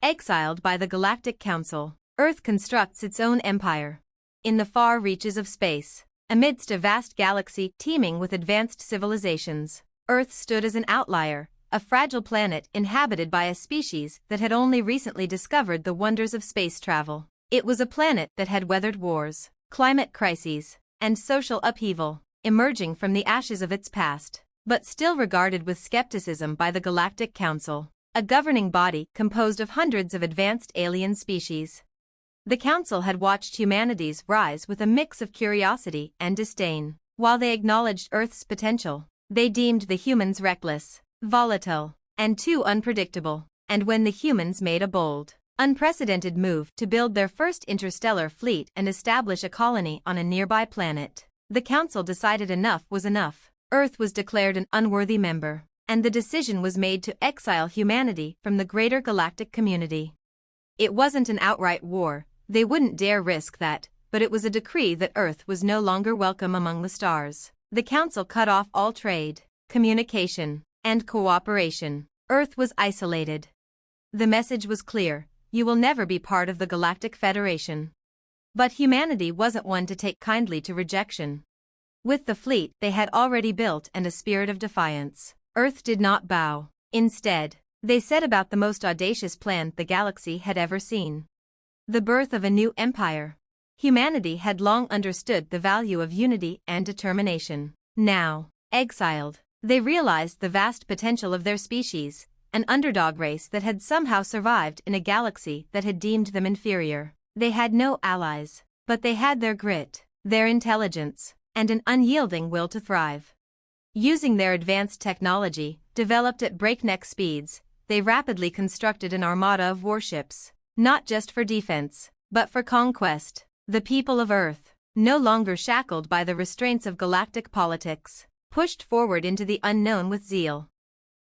Exiled by the Galactic Council, Earth constructs its own empire. In the far reaches of space, amidst a vast galaxy teeming with advanced civilizations, Earth stood as an outlier, a fragile planet inhabited by a species that had only recently discovered the wonders of space travel. It was a planet that had weathered wars, climate crises, and social upheaval, emerging from the ashes of its past, but still regarded with skepticism by the Galactic Council, a governing body composed of hundreds of advanced alien species. The Council had watched humanity's rise with a mix of curiosity and disdain. While they acknowledged Earth's potential, they deemed the humans reckless, volatile, and too unpredictable. And when the humans made a bold, unprecedented move to build their first interstellar fleet and establish a colony on a nearby planet, the Council decided enough was enough. Earth was declared an unworthy member, and the decision was made to exile humanity from the greater galactic community. It wasn't an outright war, they wouldn't dare risk that, but it was a decree that Earth was no longer welcome among the stars. The Council cut off all trade, communication, and cooperation. Earth was isolated. The message was clear: you will never be part of the Galactic Federation. But humanity wasn't one to take kindly to rejection. With the fleet they had already built and a spirit of defiance, Earth did not bow. Instead, they set about the most audacious plan the galaxy had ever seen. The birth of a new empire. Humanity had long understood the value of unity and determination. Now, exiled, they realized the vast potential of their species, an underdog race that had somehow survived in a galaxy that had deemed them inferior. They had no allies, but they had their grit, their intelligence, and an unyielding will to thrive. Using their advanced technology, developed at breakneck speeds, they rapidly constructed an armada of warships, not just for defense, but for conquest. The people of Earth, no longer shackled by the restraints of galactic politics, pushed forward into the unknown with zeal.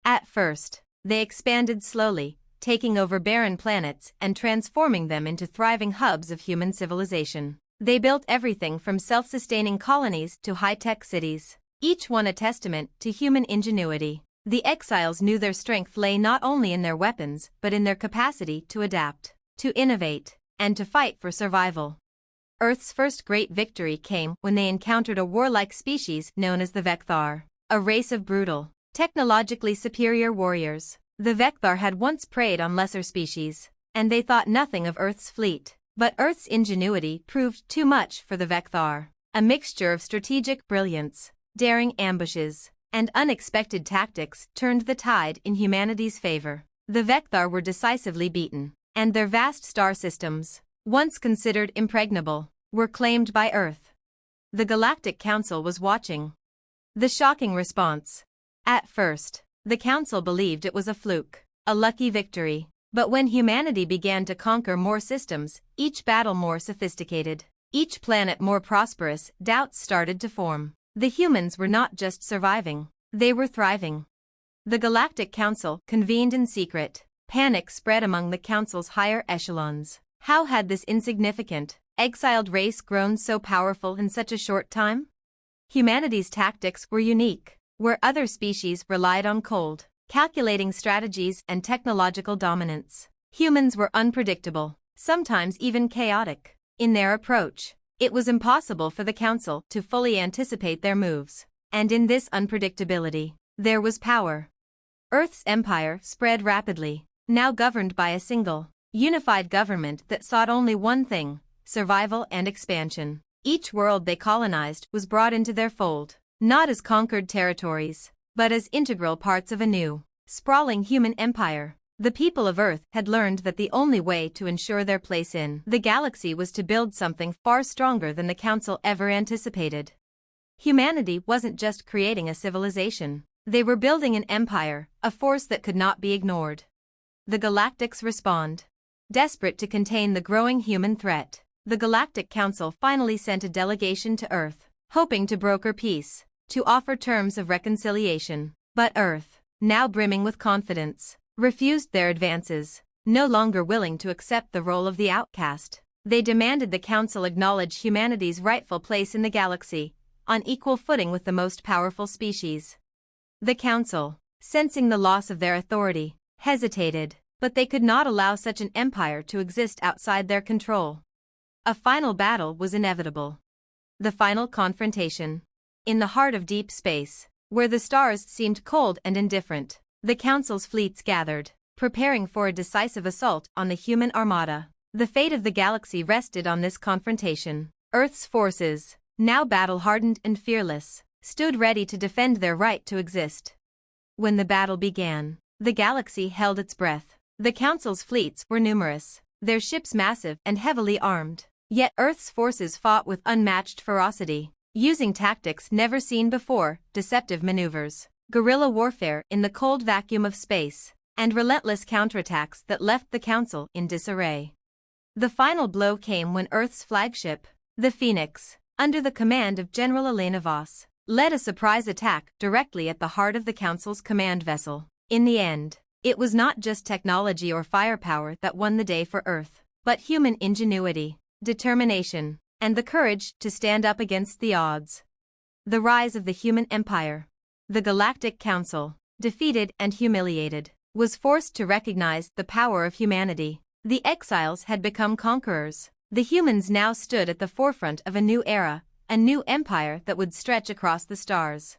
At first, they expanded slowly, taking over barren planets and transforming them into thriving hubs of human civilization. They built everything from self-sustaining colonies to high-tech cities, each one a testament to human ingenuity. The exiles knew their strength lay not only in their weapons but in their capacity to adapt, to innovate, and to fight for survival. Earth's first great victory came when they encountered a warlike species known as the Vecthar, a race of brutal, technologically superior warriors. The Vecthar had once preyed on lesser species, and they thought nothing of Earth's fleet. But Earth's ingenuity proved too much for the Vecthar. A mixture of strategic brilliance, daring ambushes, and unexpected tactics turned the tide in humanity's favor. The Vecthar were decisively beaten, and their vast star systems, once considered impregnable, were claimed by Earth. The Galactic Council was watching. The shocking response. At first, the Council believed it was a fluke, a lucky victory. But when humanity began to conquer more systems, each battle more sophisticated, each planet more prosperous, doubts started to form. The humans were not just surviving, they were thriving. The Galactic Council convened in secret. Panic spread among the Council's higher echelons. How had this insignificant, exiled race grown so powerful in such a short time? Humanity's tactics were unique, where other species relied on cold, calculating strategies and technological dominance. Humans were unpredictable, sometimes even chaotic, in their approach. It was impossible for the Council to fully anticipate their moves, and in this unpredictability, there was power. Earth's empire spread rapidly, now governed by a single, unified government that sought only one thing: survival and expansion. Each world they colonized was brought into their fold, not as conquered territories, but as integral parts of a new, sprawling human empire. The people of Earth had learned that the only way to ensure their place in the galaxy was to build something far stronger than the Council ever anticipated. Humanity wasn't just creating a civilization, they were building an empire, a force that could not be ignored. The Galactics respond. Desperate to contain the growing human threat, the Galactic Council finally sent a delegation to Earth, hoping to broker peace, to offer terms of reconciliation. But Earth, now brimming with confidence, refused their advances. No longer willing to accept the role of the outcast, they demanded the Council acknowledge humanity's rightful place in the galaxy, on equal footing with the most powerful species. The Council, sensing the loss of their authority, hesitated. But they could not allow such an empire to exist outside their control. A final battle was inevitable. The final confrontation. In the heart of deep space, where the stars seemed cold and indifferent, the Council's fleets gathered, preparing for a decisive assault on the human armada. The fate of the galaxy rested on this confrontation. Earth's forces, now battle-hardened and fearless, stood ready to defend their right to exist. When the battle began, the galaxy held its breath. The Council's fleets were numerous, their ships massive and heavily armed. Yet Earth's forces fought with unmatched ferocity, using tactics never seen before, deceptive maneuvers, guerrilla warfare in the cold vacuum of space, and relentless counterattacks that left the Council in disarray. The final blow came when Earth's flagship, the Phoenix, under the command of General Elena Voss, led a surprise attack directly at the heart of the Council's command vessel. In the end, it was not just technology or firepower that won the day for Earth, but human ingenuity, determination, and the courage to stand up against the odds. The rise of the human empire. The Galactic Council, defeated and humiliated, was forced to recognize the power of humanity. The exiles had become conquerors. The humans now stood at the forefront of a new era, a new empire that would stretch across the stars.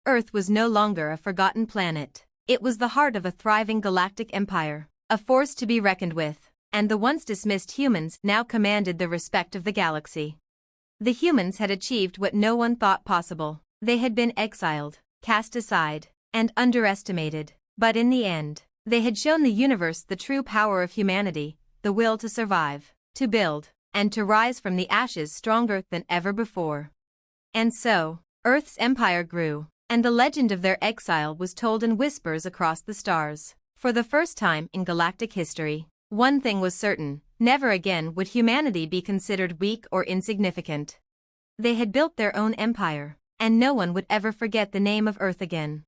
Earth was no longer a forgotten planet. It was the heart of a thriving galactic empire, a force to be reckoned with, and the once dismissed humans now commanded the respect of the galaxy. The humans had achieved what no one thought possible. They had been exiled, cast aside, and underestimated, but in the end, they had shown the universe the true power of humanity, the will to survive, to build, and to rise from the ashes stronger than ever before. And so, Earth's empire grew, and the legend of their exile was told in whispers across the stars. For the first time in galactic history, one thing was certain: never again would humanity be considered weak or insignificant. They had built their own empire, and no one would ever forget the name of Earth again.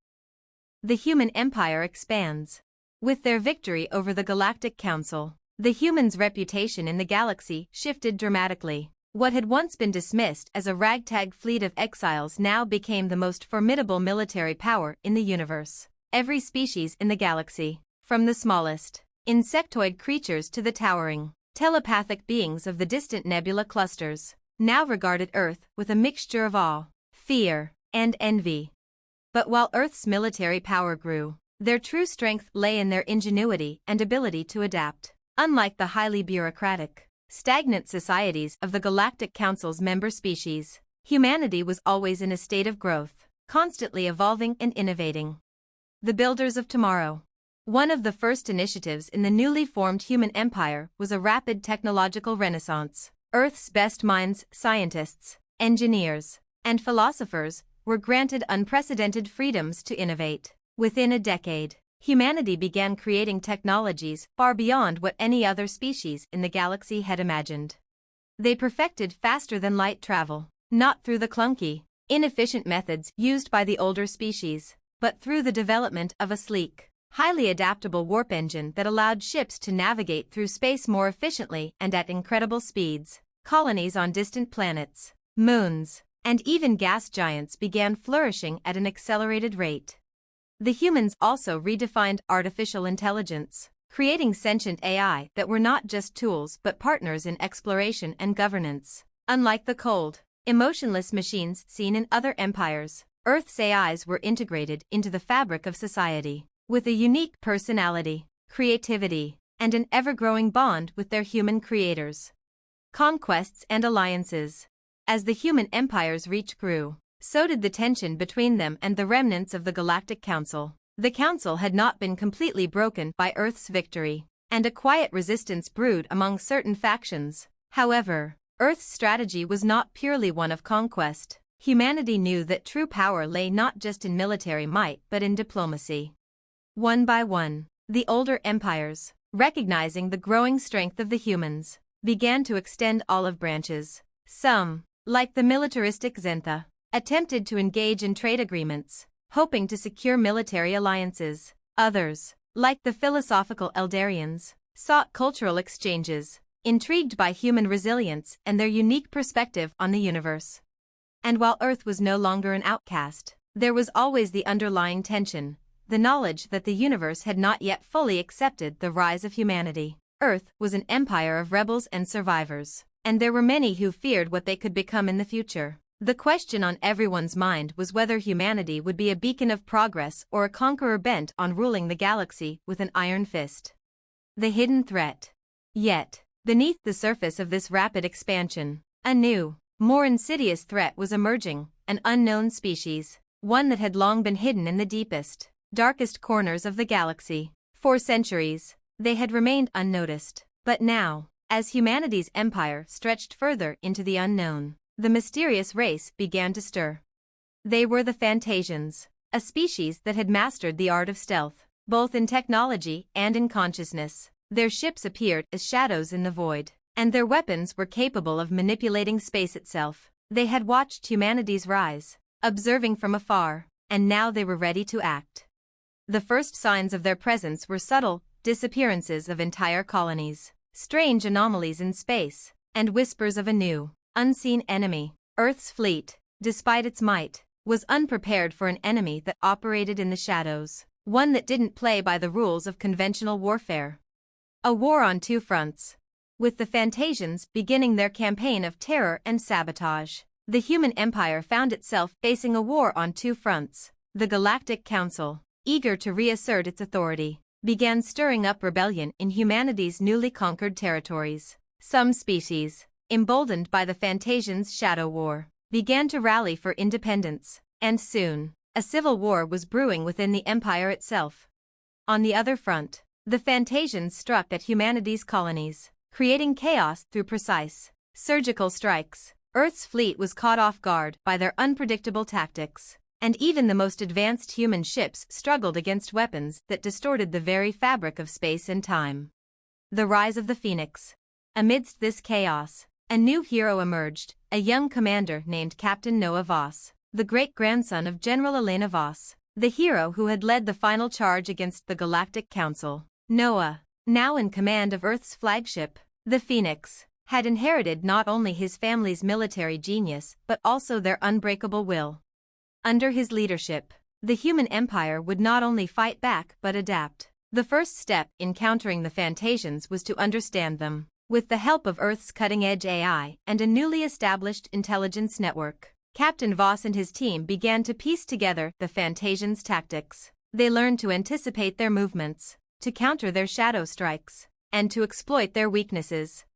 The human empire expands. With their victory over the Galactic Council, the humans' reputation in the galaxy shifted dramatically. What had once been dismissed as a ragtag fleet of exiles now became the most formidable military power in the universe. Every species in the galaxy, from the smallest insectoid creatures to the towering, telepathic beings of the distant nebula clusters, now regarded Earth with a mixture of awe, fear, and envy. But while Earth's military power grew, their true strength lay in their ingenuity and ability to adapt. Unlike the highly bureaucratic, stagnant societies of the Galactic Council's member species, humanity was always in a state of growth, constantly evolving and innovating. The builders of tomorrow. One of the first initiatives in the newly formed human empire was a rapid technological renaissance. Earth's best minds, scientists, engineers, and philosophers, were granted unprecedented freedoms to innovate. Within a decade, humanity began creating technologies far beyond what any other species in the galaxy had imagined. They perfected faster-than-light travel, not through the clunky, inefficient methods used by the older species, but through the development of a sleek, highly adaptable warp engine that allowed ships to navigate through space more efficiently and at incredible speeds. Colonies on distant planets, moons, and even gas giants began flourishing at an accelerated rate. The humans also redefined artificial intelligence, creating sentient AI that were not just tools but partners in exploration and governance. Unlike the cold, emotionless machines seen in other empires, Earth's AIs were integrated into the fabric of society, with a unique personality, creativity, and an ever-growing bond with their human creators. Conquests and alliances. As the human empire's reach grew, so did the tension between them and the remnants of the Galactic Council. The Council had not been completely broken by Earth's victory, and a quiet resistance brewed among certain factions. However, Earth's strategy was not purely one of conquest. Humanity knew that true power lay not just in military might but in diplomacy. One by one, the older empires, recognizing the growing strength of the humans, began to extend olive branches. Some, like the militaristic Xantha, attempted to engage in trade agreements, hoping to secure military alliances. Others, like the philosophical Eldarians, sought cultural exchanges, intrigued by human resilience and their unique perspective on the universe. And while Earth was no longer an outcast, there was always the underlying tension, the knowledge that the universe had not yet fully accepted the rise of humanity. Earth was an empire of rebels and survivors, and there were many who feared what they could become in the future. The question on everyone's mind was whether humanity would be a beacon of progress or a conqueror bent on ruling the galaxy with an iron fist. The hidden threat. Yet, beneath the surface of this rapid expansion, a new, more insidious threat was emerging, an unknown species, one that had long been hidden in the deepest, darkest corners of the galaxy. For centuries, they had remained unnoticed. But now, as humanity's empire stretched further into the unknown, the mysterious race began to stir. They were the Phantasians, a species that had mastered the art of stealth, both in technology and in consciousness. Their ships appeared as shadows in the void, and their weapons were capable of manipulating space itself. They had watched humanity's rise, observing from afar, and now they were ready to act. The first signs of their presence were subtle disappearances of entire colonies, strange anomalies in space, and whispers of a new, unseen enemy. Earth's fleet, despite its might, was unprepared for an enemy that operated in the shadows, one that didn't play by the rules of conventional warfare. A war on two fronts. With the Phantasians beginning their campaign of terror and sabotage, the human empire found itself facing a war on two fronts. The Galactic Council, eager to reassert its authority, began stirring up rebellion in humanity's newly conquered territories. Some species, emboldened by the Phantasians' shadow war, began to rally for independence, and soon, a civil war was brewing within the empire itself. On the other front, the Phantasians struck at humanity's colonies, creating chaos through precise, surgical strikes. Earth's fleet was caught off guard by their unpredictable tactics, and even the most advanced human ships struggled against weapons that distorted the very fabric of space and time. The rise of the Phoenix. Amidst this chaos, a new hero emerged, a young commander named Captain Noah Voss, the great-grandson of General Elena Voss, the hero who had led the final charge against the Galactic Council. Noah, now in command of Earth's flagship, the Phoenix, had inherited not only his family's military genius but also their unbreakable will. Under his leadership, the human empire would not only fight back but adapt. The first step in countering the Phantasians was to understand them. With the help of Earth's cutting-edge AI and a newly established intelligence network, Captain Voss and his team began to piece together the Phantasians' tactics. They learned to anticipate their movements, to counter their shadow strikes, and to exploit their weaknesses.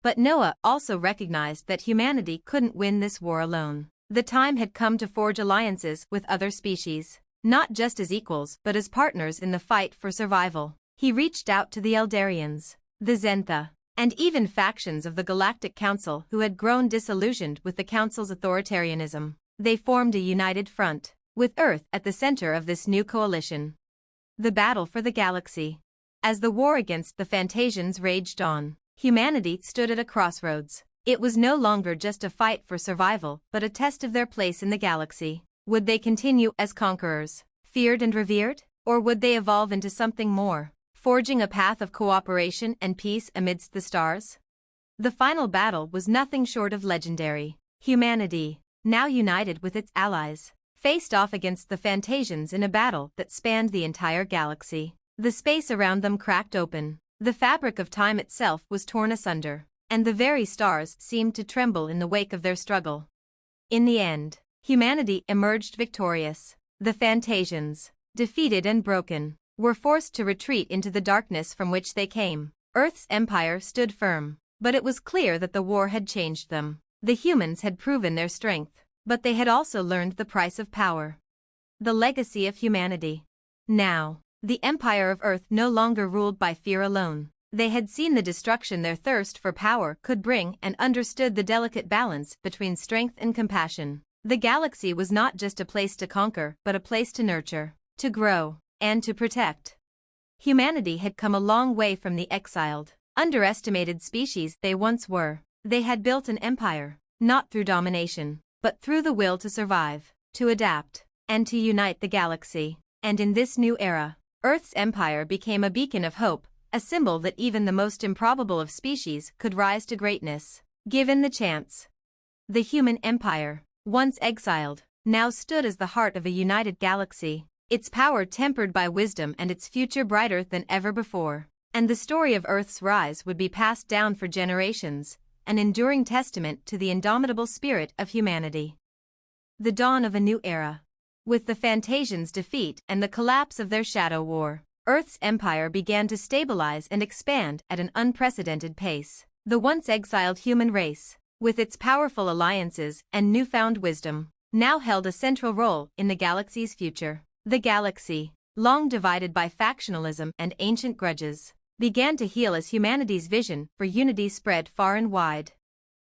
But Noah also recognized that humanity couldn't win this war alone. The time had come to forge alliances with other species, not just as equals but as partners in the fight for survival. He reached out to the Eldarians, the Zentha, and even factions of the Galactic Council who had grown disillusioned with the Council's authoritarianism. They formed a united front, with Earth at the center of this new coalition. The battle for the galaxy. As the war against the Phantasians raged on, humanity stood at a crossroads. It was no longer just a fight for survival but a test of their place in the galaxy. Would they continue as conquerors, feared and revered, or would they evolve into something more, forging a path of cooperation and peace amidst the stars? The final battle was nothing short of legendary. Humanity, now united with its allies, faced off against the Phantasians in a battle that spanned the entire galaxy. The space around them cracked open, the fabric of time itself was torn asunder, and the very stars seemed to tremble in the wake of their struggle. In the end, humanity emerged victorious. The Phantasians, defeated and broken, were forced to retreat into the darkness from which they came. Earth's empire stood firm, but it was clear that the war had changed them. The humans had proven their strength, but they had also learned the price of power. The legacy of humanity. Now, the empire of Earth no longer ruled by fear alone. They had seen the destruction their thirst for power could bring and understood the delicate balance between strength and compassion. The galaxy was not just a place to conquer but a place to nurture, to grow, and to protect. Humanity had come a long way from the exiled, underestimated species they once were. They had built an empire, not through domination, but through the will to survive, to adapt, and to unite the galaxy. And in this new era, Earth's empire became a beacon of hope, a symbol that even the most improbable of species could rise to greatness, given the chance. The human empire, once exiled, now stood as the heart of a united galaxy. its power tempered by wisdom and its future brighter than ever before. And the story of Earth's rise would be passed down for generations, an enduring testament to the indomitable spirit of humanity. The dawn of a new era. With the Phantasians' defeat and the collapse of their shadow war, Earth's empire began to stabilize and expand at an unprecedented pace. The once exiled human race, with its powerful alliances and newfound wisdom, now held a central role in the galaxy's future. The galaxy, long divided by factionalism and ancient grudges, began to heal as humanity's vision for unity spread far and wide.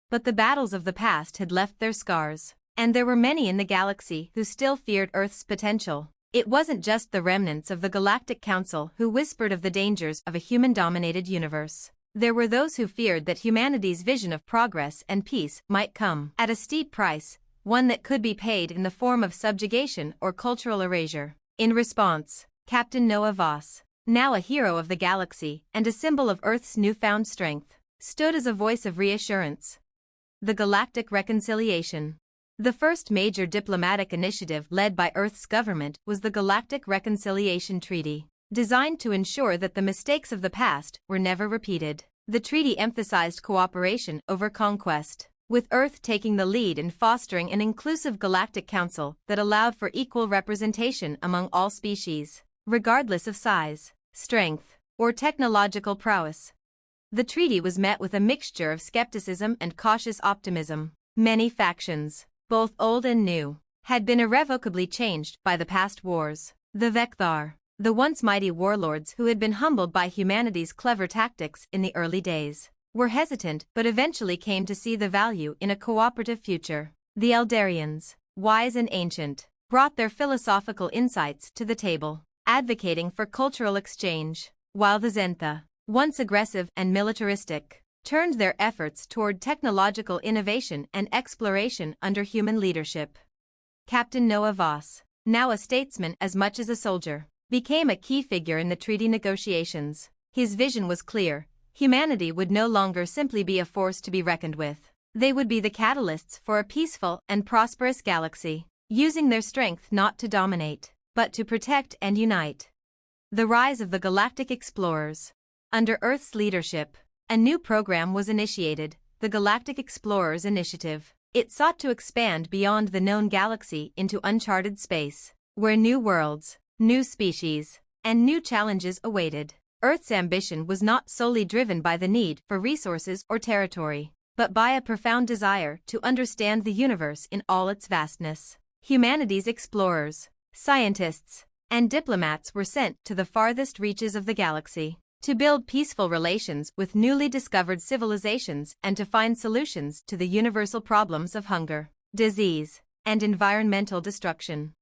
But the battles of the past had left their scars, and there were many in the galaxy who still feared Earth's potential. It wasn't just the remnants of the Galactic Council who whispered of the dangers of a human-dominated universe. There were those who feared that humanity's vision of progress and peace might come at a steep price, one that could be paid in the form of subjugation or cultural erasure. In response, Captain Noah Voss, now a hero of the galaxy and a symbol of Earth's newfound strength, stood as a voice of reassurance. The Galactic Reconciliation. The first major diplomatic initiative led by Earth's government was the Galactic Reconciliation Treaty, designed to ensure that the mistakes of the past were never repeated. The treaty emphasized cooperation over conquest, with Earth taking the lead in fostering an inclusive galactic council that allowed for equal representation among all species, regardless of size, strength, or technological prowess. The treaty was met with a mixture of skepticism and cautious optimism. Many factions, both old and new, had been irrevocably changed by the past wars. The Vekthar, the once mighty warlords who had been humbled by humanity's clever tactics in the early days, were hesitant but eventually came to see the value in a cooperative future. The Eldarians, wise and ancient, brought their philosophical insights to the table, advocating for cultural exchange, while the Zentha, once aggressive and militaristic, turned their efforts toward technological innovation and exploration under human leadership. Captain Noah Voss, now a statesman as much as a soldier, became a key figure in the treaty negotiations. His vision was clear: humanity would no longer simply be a force to be reckoned with. They would be the catalysts for a peaceful and prosperous galaxy, using their strength not to dominate, but to protect and unite. The rise of the galactic explorers. Under Earth's leadership, a new program was initiated, the Galactic Explorers Initiative. It sought to expand beyond the known galaxy into uncharted space, where new worlds, new species, and new challenges awaited. Earth's ambition was not solely driven by the need for resources or territory, but by a profound desire to understand the universe in all its vastness. Humanity's explorers, scientists, and diplomats were sent to the farthest reaches of the galaxy, to build peaceful relations with newly discovered civilizations and to find solutions to the universal problems of hunger, disease, and environmental destruction.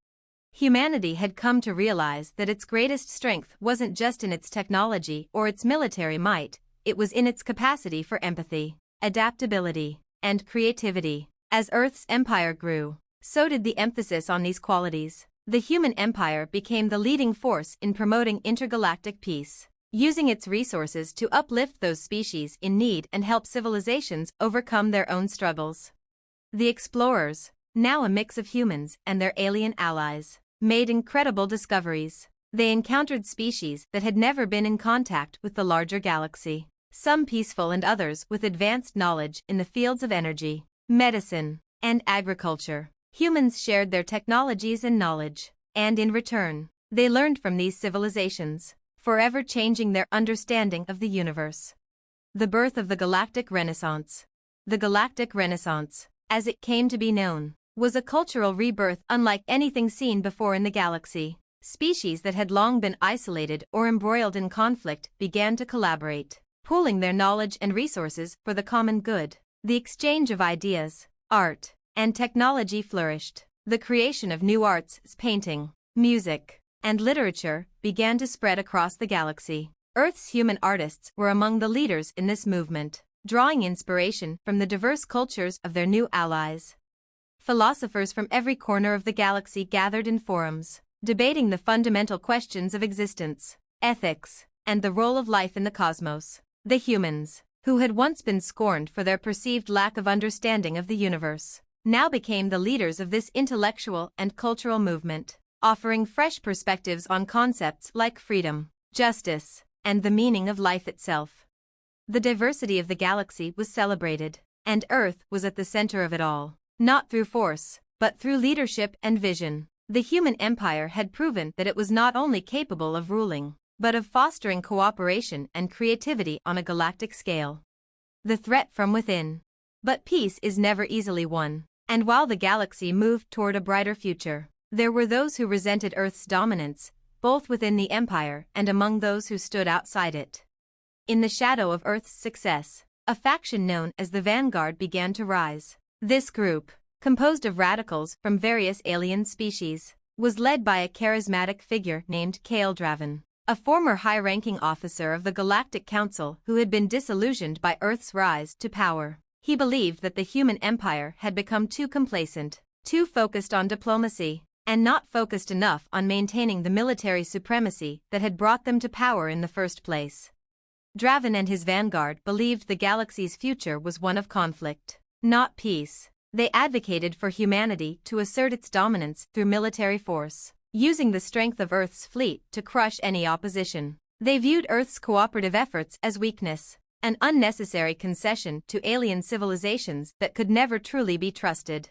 Humanity had come to realize that its greatest strength wasn't just in its technology or its military might, it was in its capacity for empathy, adaptability, and creativity. As Earth's empire grew, so did the emphasis on these qualities. The human empire became the leading force in promoting intergalactic peace, using its resources to uplift those species in need and help civilizations overcome their own struggles. The explorers, now a mix of humans and their alien allies, made incredible discoveries. They encountered species that had never been in contact with the larger galaxy, some peaceful and others with advanced knowledge in the fields of energy, medicine, and agriculture. Humans shared their technologies and knowledge, and in return, they learned from these civilizations, forever changing their understanding of the universe. The birth of the Galactic Renaissance. The Galactic Renaissance, as it came to be known, was a cultural rebirth unlike anything seen before in the galaxy. Species that had long been isolated or embroiled in conflict began to collaborate, pooling their knowledge and resources for the common good. The exchange of ideas, art, and technology flourished. The creation of new arts, painting, music, and literature began to spread across the galaxy. Earth's human artists were among the leaders in this movement, drawing inspiration from the diverse cultures of their new allies. Philosophers from every corner of the galaxy gathered in forums, debating the fundamental questions of existence, ethics, and the role of life in the cosmos. The humans, who had once been scorned for their perceived lack of understanding of the universe, now became the leaders of this intellectual and cultural movement, offering fresh perspectives on concepts like freedom, justice, and the meaning of life itself. The diversity of the galaxy was celebrated, and Earth was at the center of it all, not through force, but through leadership and vision. The human empire had proven that it was not only capable of ruling, but of fostering cooperation and creativity on a galactic scale. The threat from within. But peace is never easily won, and while the galaxy moved toward a brighter future, there were those who resented Earth's dominance, both within the empire and among those who stood outside it. In the shadow of Earth's success, a faction known as the Vanguard began to rise. This group, composed of radicals from various alien species, was led by a charismatic figure named Exiled, a former high-ranking officer of the Galactic Council who had been disillusioned by Earth's rise to power. He believed that the human empire had become too complacent, too focused on diplomacy, and not focused enough on maintaining the military supremacy that had brought them to power in the first place. Draven and his vanguard believed the galaxy's future was one of conflict, not peace. They advocated for humanity to assert its dominance through military force, using the strength of Earth's fleet to crush any opposition. They viewed Earth's cooperative efforts as weakness, an unnecessary concession to alien civilizations that could never truly be trusted.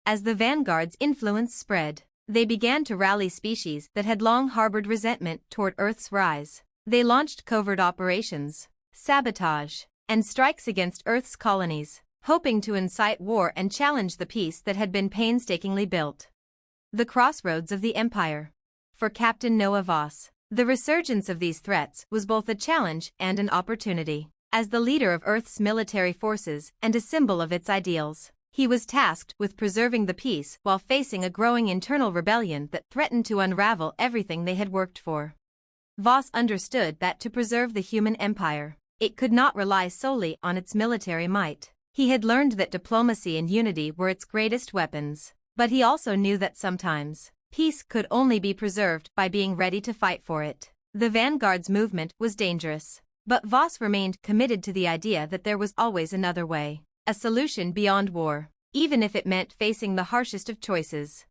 As the Vanguard's influence spread, they began to rally species that had long harbored resentment toward Earth's rise. They launched covert operations, sabotage, and strikes against Earth's colonies, hoping to incite war and challenge the peace that had been painstakingly built. The crossroads of the Empire. For Captain Noah Voss, the resurgence of these threats was both a challenge and an opportunity. As the leader of Earth's military forces and a symbol of its ideals, he was tasked with preserving the peace while facing a growing internal rebellion that threatened to unravel everything they had worked for. Voss understood that to preserve the human empire, it could not rely solely on its military might. He had learned that diplomacy and unity were its greatest weapons, but he also knew that sometimes, peace could only be preserved by being ready to fight for it. The Vanguard's movement was dangerous, but Voss remained committed to the idea that there was always another way, a solution beyond war, even if it meant facing the harshest of choices.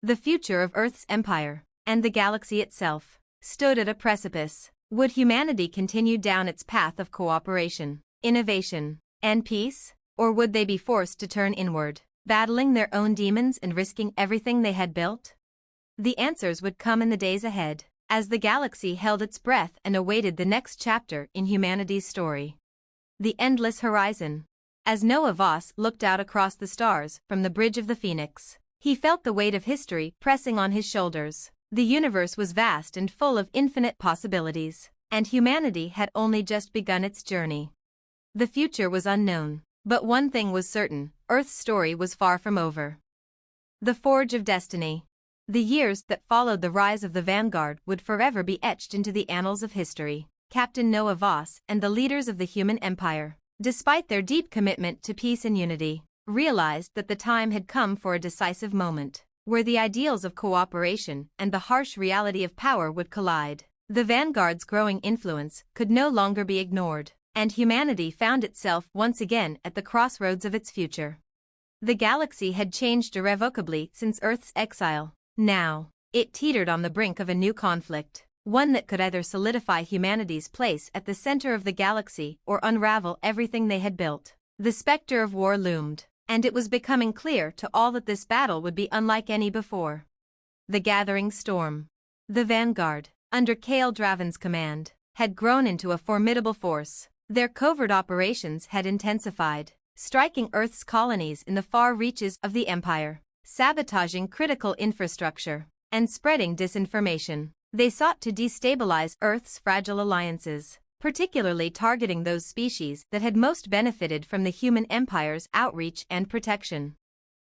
The future of Earth's empire, and the galaxy itself, stood at a precipice. Would humanity continue down its path of cooperation, innovation, and peace? Or would they be forced to turn inward, battling their own demons and risking everything they had built? The answers would come in the days ahead, as the galaxy held its breath and awaited the next chapter in humanity's story. The endless horizon. As Noah Voss looked out across the stars from the Bridge of the Phoenix, he felt the weight of history pressing on his shoulders. The universe was vast and full of infinite possibilities, and humanity had only just begun its journey. The future was unknown, but one thing was certain: Earth's story was far from over. The Forge of Destiny. The years that followed the rise of the Vanguard would forever be etched into the annals of history. Captain Noah Voss and the leaders of the human empire, despite their deep commitment to peace and unity, realized that the time had come for a decisive moment, where the ideals of cooperation and the harsh reality of power would collide. The Vanguard's growing influence could no longer be ignored, and humanity found itself once again at the crossroads of its future. The galaxy had changed irrevocably since Earth's exile. Now, it teetered on the brink of a new conflict, one that could either solidify humanity's place at the center of the galaxy or unravel everything they had built. The specter of war loomed, and it was becoming clear to all that this battle would be unlike any before. The gathering storm. The Vanguard, under Draven's command, had grown into a formidable force. Their covert operations had intensified, striking Earth's colonies in the far reaches of the Empire, sabotaging critical infrastructure, and spreading disinformation. They sought to destabilize Earth's fragile alliances, particularly targeting those species that had most benefited from the human empire's outreach and protection.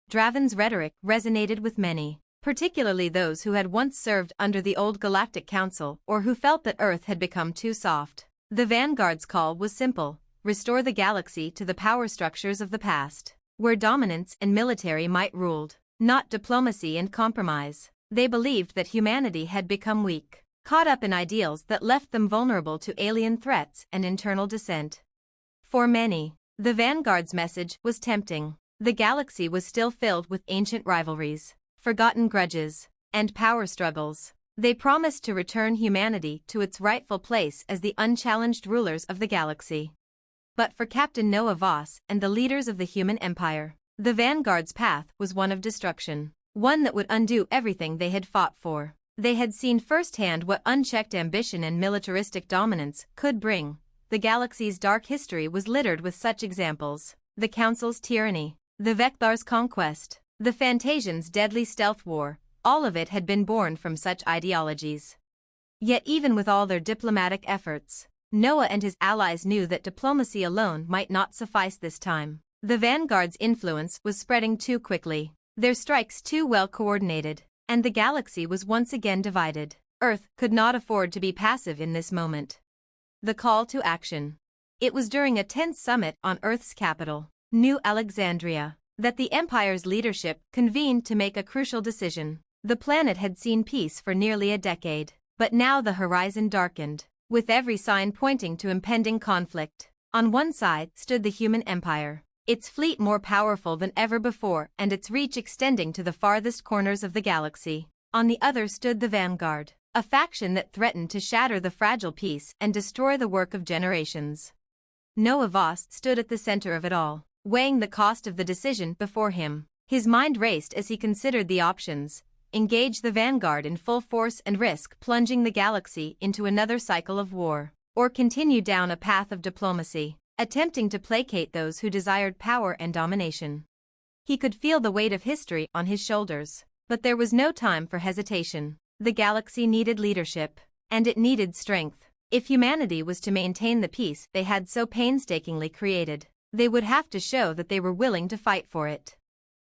Draven's rhetoric resonated with many, particularly those who had once served under the old Galactic Council or who felt that Earth had become too soft. The Vanguard's call was simple: restore the galaxy to the power structures of the past, where dominance and military might ruled, not diplomacy and compromise. They believed that humanity had become weak, caught up in ideals that left them vulnerable to alien threats and internal dissent. For many, the Vanguard's message was tempting. The galaxy was still filled with ancient rivalries, forgotten grudges, and power struggles. They promised to return humanity to its rightful place as the unchallenged rulers of the galaxy. But for Captain Noah Voss and the leaders of the human empire, the Vanguard's path was one of destruction, one that would undo everything they had fought for. They had seen firsthand what unchecked ambition and militaristic dominance could bring. The galaxy's dark history was littered with such examples: the Council's tyranny, the Vekthar's conquest, the Fantasians' deadly stealth war. All of it had been born from such ideologies. Yet even with all their diplomatic efforts, Noah and his allies knew that diplomacy alone might not suffice this time. The Vanguard's influence was spreading too quickly, their strikes too well coordinated, and the galaxy was once again divided. Earth could not afford to be passive in this moment. The call to action. It was during a tense summit on Earth's capital, New Alexandria, that the Empire's leadership convened to make a crucial decision. The planet had seen peace for nearly a decade, but now the horizon darkened, with every sign pointing to impending conflict. On one side stood the human empire, its fleet more powerful than ever before and its reach extending to the farthest corners of the galaxy. On the other stood the Vanguard, a faction that threatened to shatter the fragile peace and destroy the work of generations. Noah Voss stood at the center of it all, weighing the cost of the decision before him. His mind raced as he considered the options: engage the Vanguard in full force and risk plunging the galaxy into another cycle of war, or continue down a path of diplomacy, attempting to placate those who desired power and domination. He could feel the weight of history on his shoulders, but there was no time for hesitation. The galaxy needed leadership, and it needed strength. If humanity was to maintain the peace they had so painstakingly created, they would have to show that they were willing to fight for it.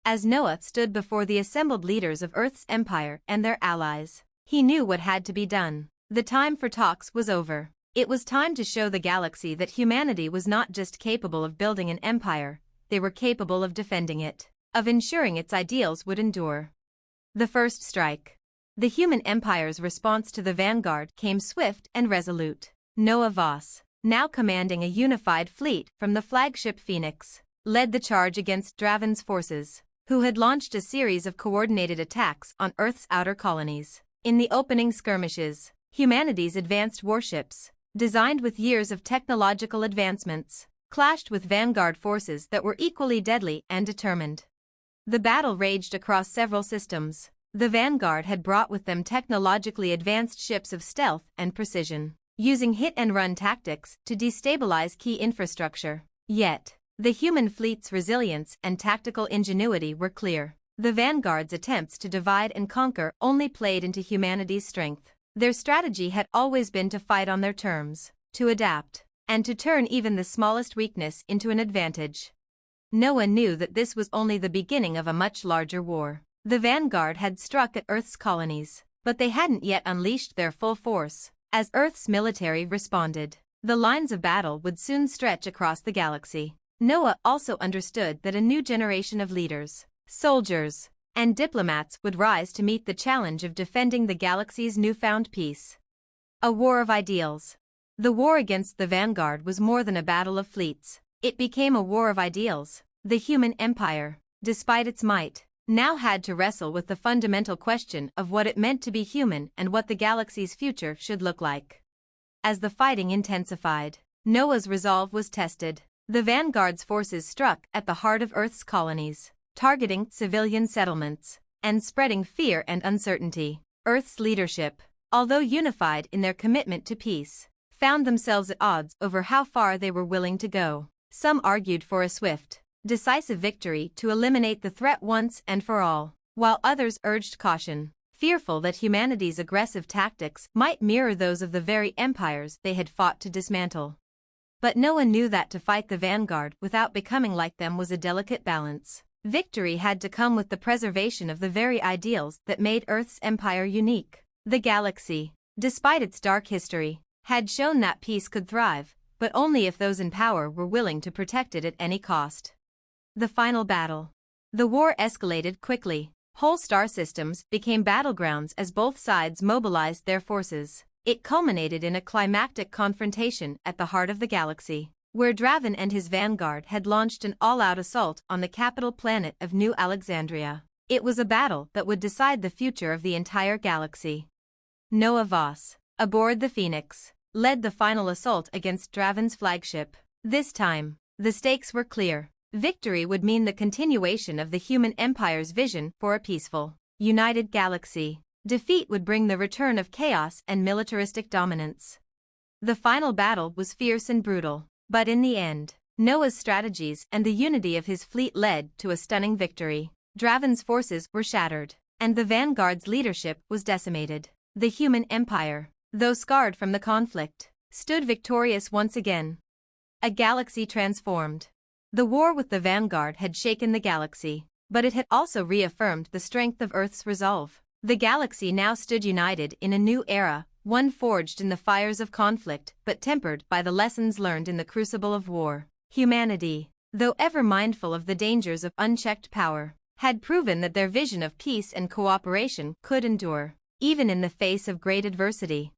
As Noah stood before the assembled leaders of Earth's empire and their allies, he knew what had to be done. The time for talks was over. It was time to show the galaxy that humanity was not just capable of building an empire, they were capable of defending it, of ensuring its ideals would endure. The first strike. The human empire's response to the Vanguard came swift and resolute. Noah Voss, now commanding a unified fleet from the flagship Phoenix, led the charge against Draven's forces, who had launched a series of coordinated attacks on Earth's outer colonies. In the opening skirmishes, humanity's advanced warships, designed with years of technological advancements, clashed with Vanguard forces that were equally deadly and determined. The battle raged across several systems. The Vanguard had brought with them technologically advanced ships of stealth and precision, using hit-and-run tactics to destabilize key infrastructure. Yet, the human fleet's resilience and tactical ingenuity were clear. The Vanguard's attempts to divide and conquer only played into humanity's strength. Their strategy had always been to fight on their terms, to adapt, and to turn even the smallest weakness into an advantage. Noah knew that this was only the beginning of a much larger war. The Vanguard had struck at Earth's colonies, but they hadn't yet unleashed their full force. As Earth's military responded, the lines of battle would soon stretch across the galaxy. Noah also understood that a new generation of leaders, soldiers, and diplomats would rise to meet the challenge of defending the galaxy's newfound peace. A war of ideals. The war against the Vanguard was more than a battle of fleets. It became a war of ideals. The human empire, despite its might, now had to wrestle with the fundamental question of what it meant to be human and what the galaxy's future should look like. As the fighting intensified, Noah's resolve was tested. The Vanguard's forces struck at the heart of Earth's colonies, targeting civilian settlements and spreading fear and uncertainty. Earth's leadership, although unified in their commitment to peace, found themselves at odds over how far they were willing to go. Some argued for a swift, decisive victory to eliminate the threat once and for all, while others urged caution, fearful that humanity's aggressive tactics might mirror those of the very empires they had fought to dismantle. But Noah knew that to fight the Vanguard without becoming like them was a delicate balance. Victory had to come with the preservation of the very ideals that made Earth's empire unique. The galaxy, despite its dark history, had shown that peace could thrive, but only if those in power were willing to protect it at any cost. The final battle. The war escalated quickly. Whole star systems became battlegrounds as both sides mobilized their forces. It culminated in a climactic confrontation at the heart of the galaxy, where Draven and his Vanguard had launched an all-out assault on the capital planet of New Alexandria. It was a battle that would decide the future of the entire galaxy. Noah Voss, aboard the Phoenix, led the final assault against Draven's flagship. This time, the stakes were clear. Victory would mean the continuation of the human empire's vision for a peaceful, united galaxy. Defeat would bring the return of chaos and militaristic dominance. The final battle was fierce and brutal, but in the end, Noah's strategies and the unity of his fleet led to a stunning victory. Draven's forces were shattered, and the Vanguard's leadership was decimated. The human empire, though scarred from the conflict, stood victorious once again. A galaxy transformed. The war with the Vanguard had shaken the galaxy, but it had also reaffirmed the strength of Earth's resolve. The galaxy now stood united in a new era, one forged in the fires of conflict but tempered by the lessons learned in the crucible of war. Humanity, though ever mindful of the dangers of unchecked power, had proven that their vision of peace and cooperation could endure, even in the face of great adversity.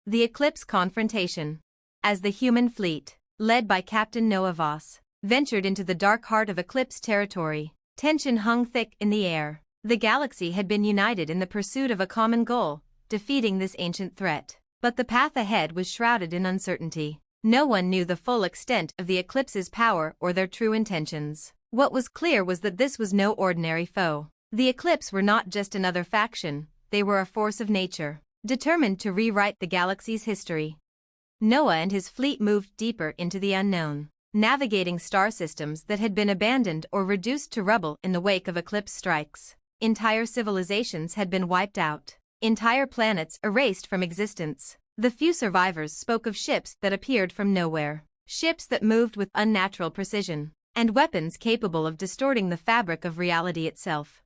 The Eclipse confrontation. As the human fleet, led by Captain Noah Voss, ventured into the dark heart of Eclipse territory, tension hung thick in the air. The galaxy had been united in the pursuit of a common goal, defeating this ancient threat. But the path ahead was shrouded in uncertainty. No one knew the full extent of the Eclipse's power or their true intentions. What was clear was that this was no ordinary foe. The Eclipse were not just another faction, they were a force of nature, determined to rewrite the galaxy's history. Noah and his fleet moved deeper into the unknown, navigating star systems that had been abandoned or reduced to rubble in the wake of Eclipse strikes. Entire civilizations had been wiped out, entire planets erased from existence. The few survivors spoke of ships that appeared from nowhere, ships that moved with unnatural precision, and weapons capable of distorting the fabric of reality itself.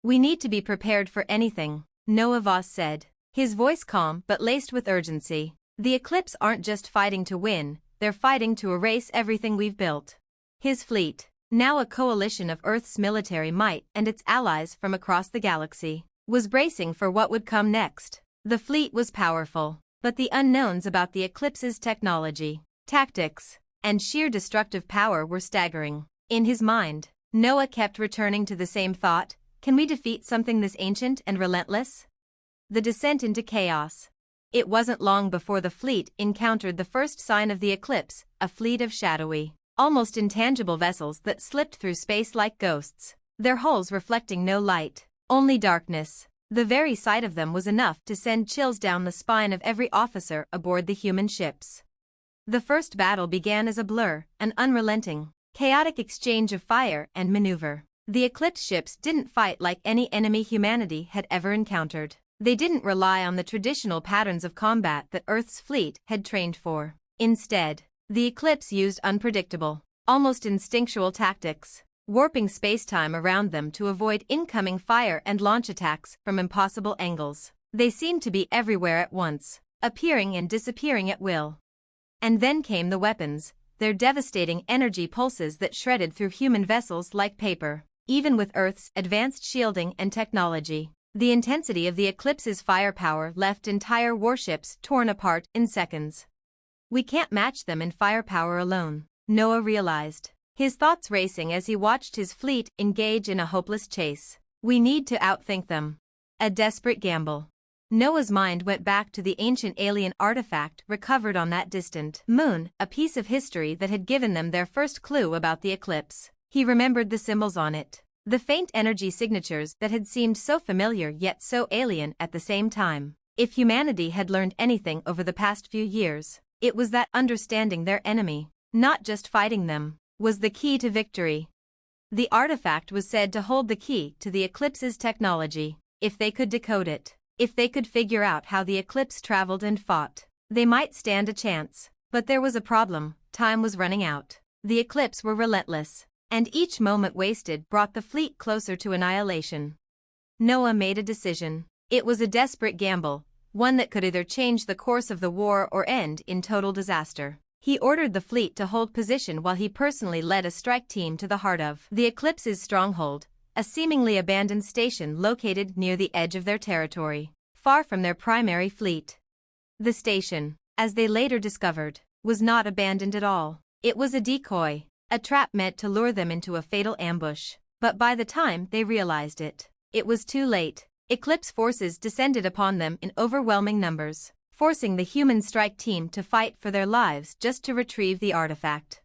"We need to be prepared for anything," Noah Voss said, his voice calm but laced with urgency. "The Eclipse aren't just fighting to win, they're fighting to erase everything we've built." His fleet, now a coalition of Earth's military might and its allies from across the galaxy, was bracing for what would come next. The fleet was powerful, but the unknowns about the Eclipse's technology, tactics, and sheer destructive power were staggering. In his mind, Noah kept returning to the same thought: can we defeat something this ancient and relentless? The descent into chaos. It wasn't long before the fleet encountered the first sign of the Eclipse, a fleet of shadowy, almost intangible vessels that slipped through space like ghosts, their hulls reflecting no light, only darkness. The very sight of them was enough to send chills down the spine of every officer aboard the human ships. The first battle began as a blur, an unrelenting, chaotic exchange of fire and maneuver. The Eclipse ships didn't fight like any enemy humanity had ever encountered. They didn't rely on the traditional patterns of combat that Earth's fleet had trained for. Instead, the Eclipse used unpredictable, almost instinctual tactics, warping spacetime around them to avoid incoming fire and launch attacks from impossible angles. They seemed to be everywhere at once, appearing and disappearing at will. And then came the weapons, their devastating energy pulses that shredded through human vessels like paper. Even with Earth's advanced shielding and technology, the intensity of the Eclipse's firepower left entire warships torn apart in seconds. "We can't match them in firepower alone," Noah realized, his thoughts racing as he watched his fleet engage in a hopeless chase. "We need to outthink them." A desperate gamble. Noah's mind went back to the ancient alien artifact recovered on that distant moon, a piece of history that had given them their first clue about the Eclipse. He remembered the symbols on it, the faint energy signatures that had seemed so familiar yet so alien at the same time. If humanity had learned anything over the past few years, it was that understanding their enemy, not just fighting them, was the key to victory. The artifact was said to hold the key to the Eclipse's technology. If they could decode it, if they could figure out how the Eclipse traveled and fought, they might stand a chance. But there was a problem: time was running out. The Eclipse were relentless, and each moment wasted brought the fleet closer to annihilation. Noah made a decision. It was a desperate gamble, one that could either change the course of the war or end in total disaster. He ordered the fleet to hold position while he personally led a strike team to the heart of the Eclipse's stronghold, a seemingly abandoned station located near the edge of their territory, far from their primary fleet. The station, as they later discovered, was not abandoned at all. It was a decoy, a trap meant to lure them into a fatal ambush. But by the time they realized it, it was too late. Eclipse forces descended upon them in overwhelming numbers, forcing the human strike team to fight for their lives just to retrieve the artifact.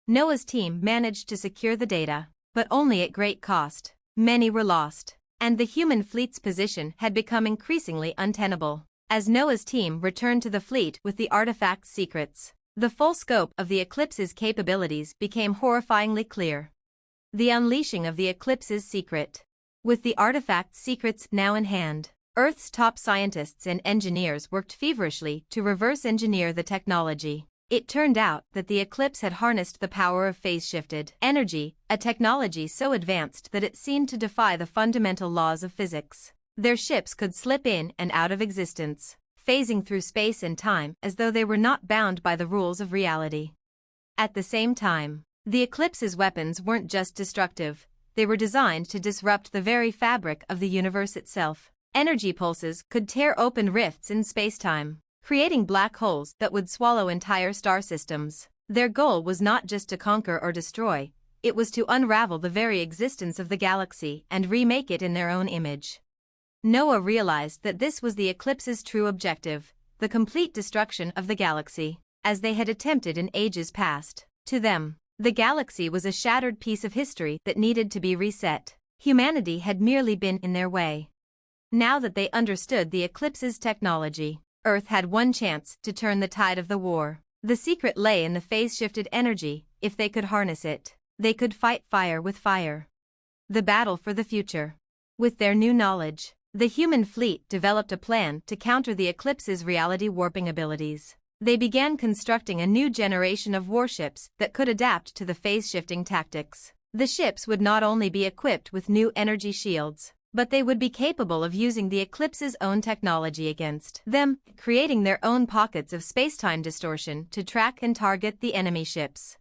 Noah's team managed to secure the data, but only at great cost. Many were lost, and the human fleet's position had become increasingly untenable. As Noah's team returned to the fleet with the artifact's secrets, the full scope of the Eclipse's capabilities became horrifyingly clear. The unleashing of the Eclipse's secret. With the artifact's secrets now in hand, Earth's top scientists and engineers worked feverishly to reverse engineer the technology. It turned out that the Eclipse had harnessed the power of phase-shifted energy, a technology so advanced that it seemed to defy the fundamental laws of physics. Their ships could slip in and out of existence, phasing through space and time as though they were not bound by the rules of reality. At the same time, the Eclipse's weapons weren't just destructive, they were designed to disrupt the very fabric of the universe itself. Energy pulses could tear open rifts in space-time, creating black holes that would swallow entire star systems. Their goal was not just to conquer or destroy, it was to unravel the very existence of the galaxy and remake it in their own image. Noah realized that this was the Eclipse's true objective, the complete destruction of the galaxy, as they had attempted in ages past. To them, the galaxy was a shattered piece of history that needed to be reset. Humanity had merely been in their way. Now that they understood the Eclipse's technology, Earth had one chance to turn the tide of the war. The secret lay in the phase-shifted energy. If they could harness it, they could fight fire with fire. The battle for the future. With their new knowledge, the human fleet developed a plan to counter the Eclipse's reality-warping abilities. They began constructing a new generation of warships that could adapt to the phase-shifting tactics. The ships would not only be equipped with new energy shields, but they would be capable of using the Eclipse's own technology against them, creating their own pockets of space-time distortion to track and target the enemy ships.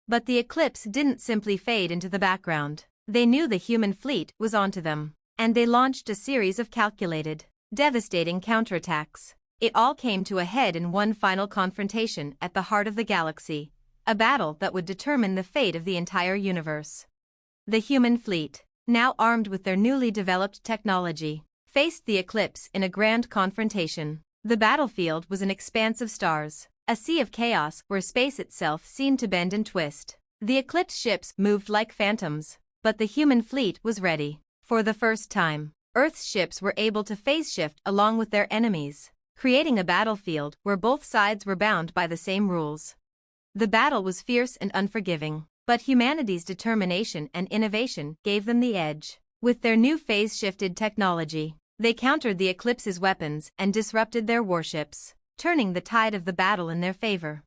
But the Eclipse didn't simply fade into the background. They knew the human fleet was onto them, and they launched a series of calculated, devastating counterattacks. It all came to a head in one final confrontation at the heart of the galaxy, a battle that would determine the fate of the entire universe. The human fleet, now armed with their newly developed technology, faced the Eclipse in a grand confrontation. The battlefield was an expanse of stars, a sea of chaos where space itself seemed to bend and twist. The Eclipse ships moved like phantoms, but the human fleet was ready. For the first time, Earth's ships were able to phase-shift along with their enemies, creating a battlefield where both sides were bound by the same rules. The battle was fierce and unforgiving, but humanity's determination and innovation gave them the edge. With their new phase-shifted technology, they countered the Eclipse's weapons and disrupted their warships, turning the tide of the battle in their favor.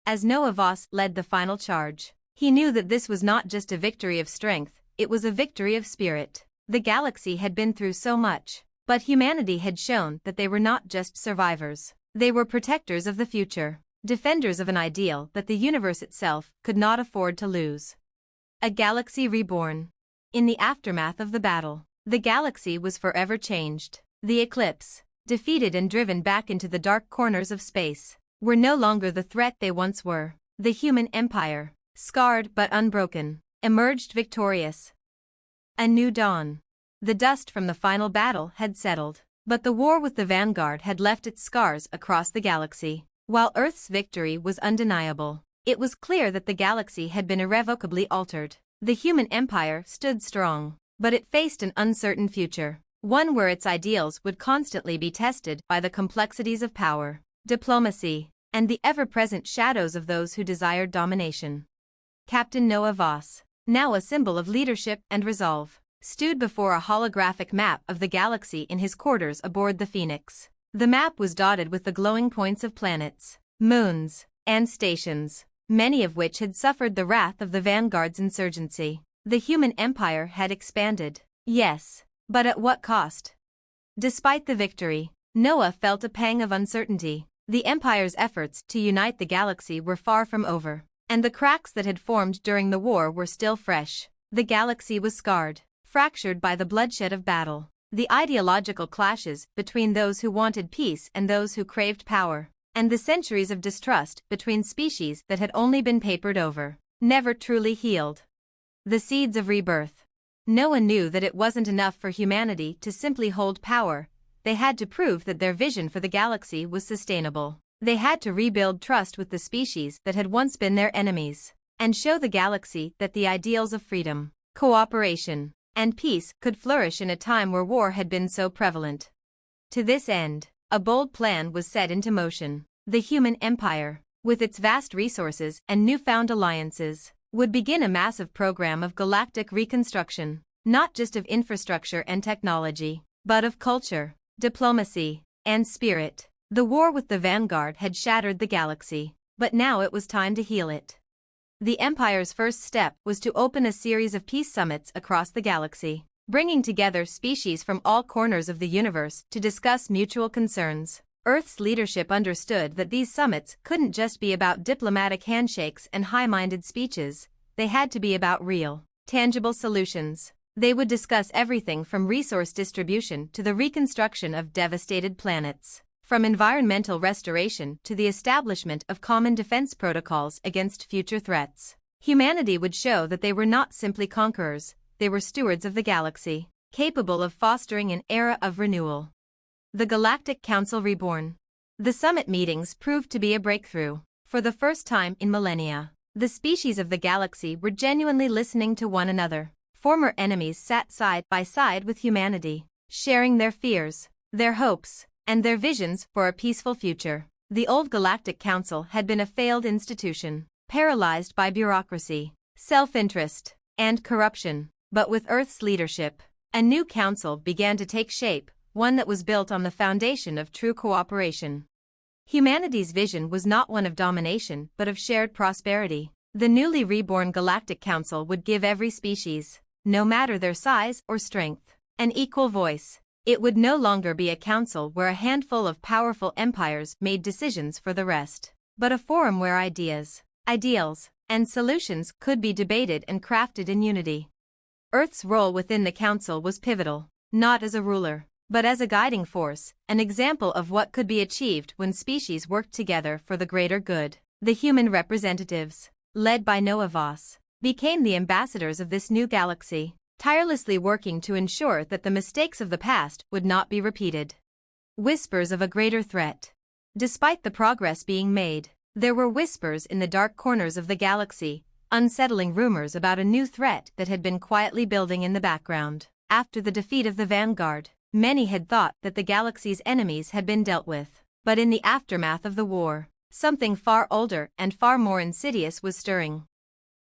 As Noah Voss led the final charge, he knew that this was not just a victory of strength, it was a victory of spirit. The galaxy had been through so much, but humanity had shown that they were not just survivors. They were protectors of the future, defenders of an ideal that the universe itself could not afford to lose. A galaxy reborn. In the aftermath of the battle, the galaxy was forever changed. The Eclipse, defeated and driven back into the dark corners of space, were no longer the threat they once were. The human empire, scarred but unbroken, emerged victorious. A new dawn. The dust from the final battle had settled, but the war with the Vanguard had left its scars across the galaxy. While Earth's victory was undeniable, it was clear that the galaxy had been irrevocably altered. The human empire stood strong, but it faced an uncertain future, one where its ideals would constantly be tested by the complexities of power, diplomacy, and the ever-present shadows of those who desired domination. Captain Noah Voss, now a symbol of leadership and resolve, stood before a holographic map of the galaxy in his quarters aboard the Phoenix. The map was dotted with the glowing points of planets, moons, and stations, many of which had suffered the wrath of the Vanguard's insurgency. The human empire had expanded, yes, but at what cost? Despite the victory, Noah felt a pang of uncertainty. The Empire's efforts to unite the galaxy were far from over, and the cracks that had formed during the war were still fresh. The galaxy was scarred, fractured by the bloodshed of battle, the ideological clashes between those who wanted peace and those who craved power, and the centuries of distrust between species that had only been papered over, never truly healed. The seeds of rebirth. No one knew that it wasn't enough for humanity to simply hold power. They had to prove that their vision for the galaxy was sustainable. They had to rebuild trust with the species that had once been their enemies, and show the galaxy that the ideals of freedom, cooperation, and peace could flourish in a time where war had been so prevalent. To this end, a bold plan was set into motion. The human empire, with its vast resources and newfound alliances, would begin a massive program of galactic reconstruction, not just of infrastructure and technology, but of culture, diplomacy, and spirit. The war with the Vanguard had shattered the galaxy, but now it was time to heal it. The Empire's first step was to open a series of peace summits across the galaxy, bringing together species from all corners of the universe to discuss mutual concerns. Earth's leadership understood that these summits couldn't just be about diplomatic handshakes and high-minded speeches. They had to be about real, tangible solutions. They would discuss everything from resource distribution to the reconstruction of devastated planets, from environmental restoration to the establishment of common defense protocols against future threats. Humanity would show that they were not simply conquerors, they were stewards of the galaxy, capable of fostering an era of renewal. The Galactic Council reborn. The summit meetings proved to be a breakthrough. For the first time in millennia, the species of the galaxy were genuinely listening to one another. Former enemies sat side by side with humanity, sharing their fears, their hopes, and their visions for a peaceful future. The old Galactic Council had been a failed institution, paralyzed by bureaucracy, self-interest, and corruption. But with Earth's leadership, a new council began to take shape, one that was built on the foundation of true cooperation. Humanity's vision was not one of domination but of shared prosperity. The newly reborn Galactic Council would give every species, no matter their size or strength, an equal voice. It would no longer be a council where a handful of powerful empires made decisions for the rest, but a forum where ideas, ideals, and solutions could be debated and crafted in unity. Earth's role within the council was pivotal, not as a ruler, but as a guiding force, an example of what could be achieved when species worked together for the greater good. The human representatives, led by Noah Voss, became the ambassadors of this new galaxy, tirelessly working to ensure that the mistakes of the past would not be repeated. Whispers of a greater threat. Despite the progress being made, there were whispers in the dark corners of the galaxy, unsettling rumors about a new threat that had been quietly building in the background. After the defeat of the Vanguard, many had thought that the galaxy's enemies had been dealt with. But in the aftermath of the war, something far older and far more insidious was stirring.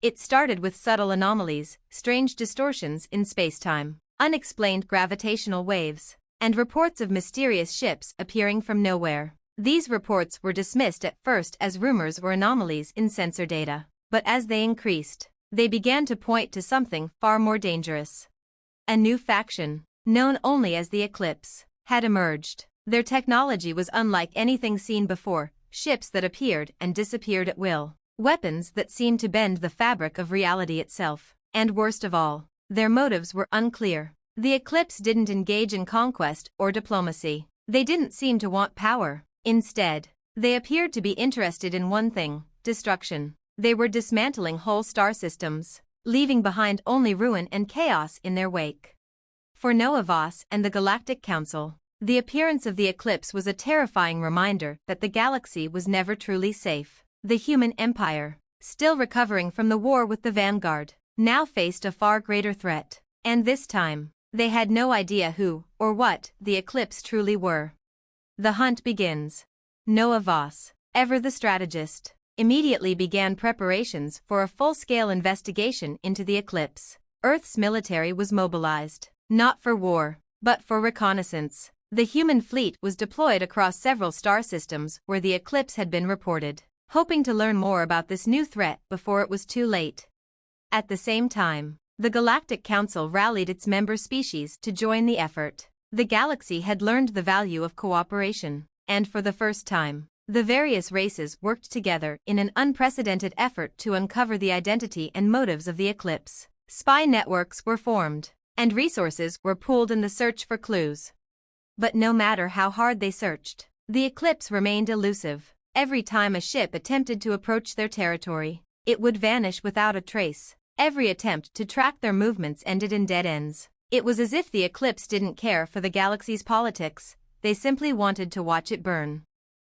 It started with subtle anomalies, strange distortions in space-time, unexplained gravitational waves, and reports of mysterious ships appearing from nowhere. These reports were dismissed at first as rumors or anomalies in sensor data, but as they increased, they began to point to something far more dangerous. A new faction, known only as the Eclipse, had emerged. Their technology was unlike anything seen before, ships that appeared and disappeared at will, weapons that seemed to bend the fabric of reality itself, and worst of all, their motives were unclear. The Eclipse didn't engage in conquest or diplomacy. They didn't seem to want power. Instead, they appeared to be interested in one thing: destruction. They were dismantling whole star systems, leaving behind only ruin and chaos in their wake. For Noah Voss and the Galactic Council, the appearance of the Eclipse was a terrifying reminder that the galaxy was never truly safe. The human empire, still recovering from the war with the Vanguard, now faced a far greater threat. And this time, they had no idea who or what the Eclipse truly were. The hunt begins. Noah Voss, ever the strategist, immediately began preparations for a full-scale investigation into the Eclipse. Earth's military was mobilized, not for war, but for reconnaissance. The human fleet was deployed across several star systems where the Eclipse had been reported, hoping to learn more about this new threat before it was too late. At the same time, the Galactic Council rallied its member species to join the effort. The galaxy had learned the value of cooperation, and for the first time, the various races worked together in an unprecedented effort to uncover the identity and motives of the Eclipse. Spy networks were formed, and resources were pooled in the search for clues. But no matter how hard they searched, the Eclipse remained elusive. Every time a ship attempted to approach their territory, it would vanish without a trace. Every attempt to track their movements ended in dead ends. It was as if the eclipse didn't care for the galaxy's politics, they simply wanted to watch it burn.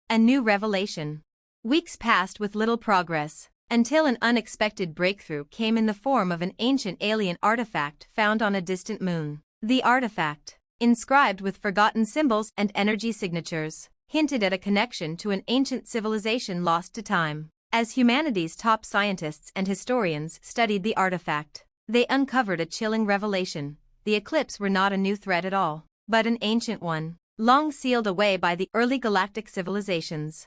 A new revelation. Weeks passed with little progress, until an unexpected breakthrough came in the form of an ancient alien artifact found on a distant moon. The artifact, inscribed with forgotten symbols and energy signatures, hinted at a connection to an ancient civilization lost to time. As humanity's top scientists and historians studied the artifact, they uncovered a chilling revelation. The eclipse were not a new threat at all, but an ancient one, long sealed away by the early galactic civilizations.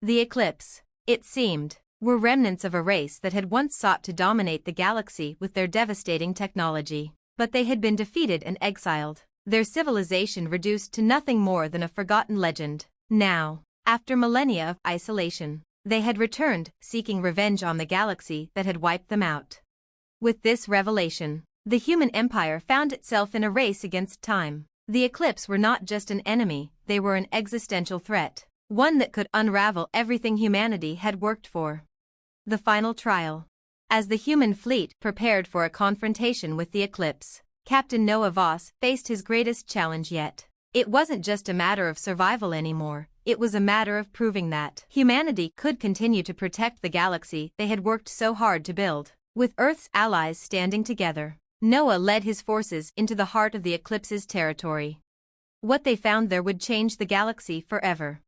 The eclipse, it seemed, were remnants of a race that had once sought to dominate the galaxy with their devastating technology, but they had been defeated and exiled, their civilization reduced to nothing more than a forgotten legend. Now, after millennia of isolation, they had returned, seeking revenge on the galaxy that had wiped them out. With this revelation, the human empire found itself in a race against time. The eclipse were not just an enemy, they were an existential threat, one that could unravel everything humanity had worked for. The final trial. As the human fleet prepared for a confrontation with the eclipse, Captain Noah Voss faced his greatest challenge yet. It wasn't just a matter of survival anymore, it was a matter of proving that humanity could continue to protect the galaxy they had worked so hard to build. With Earth's allies standing together, Noah led his forces into the heart of the eclipse's territory. What they found there would change the galaxy forever.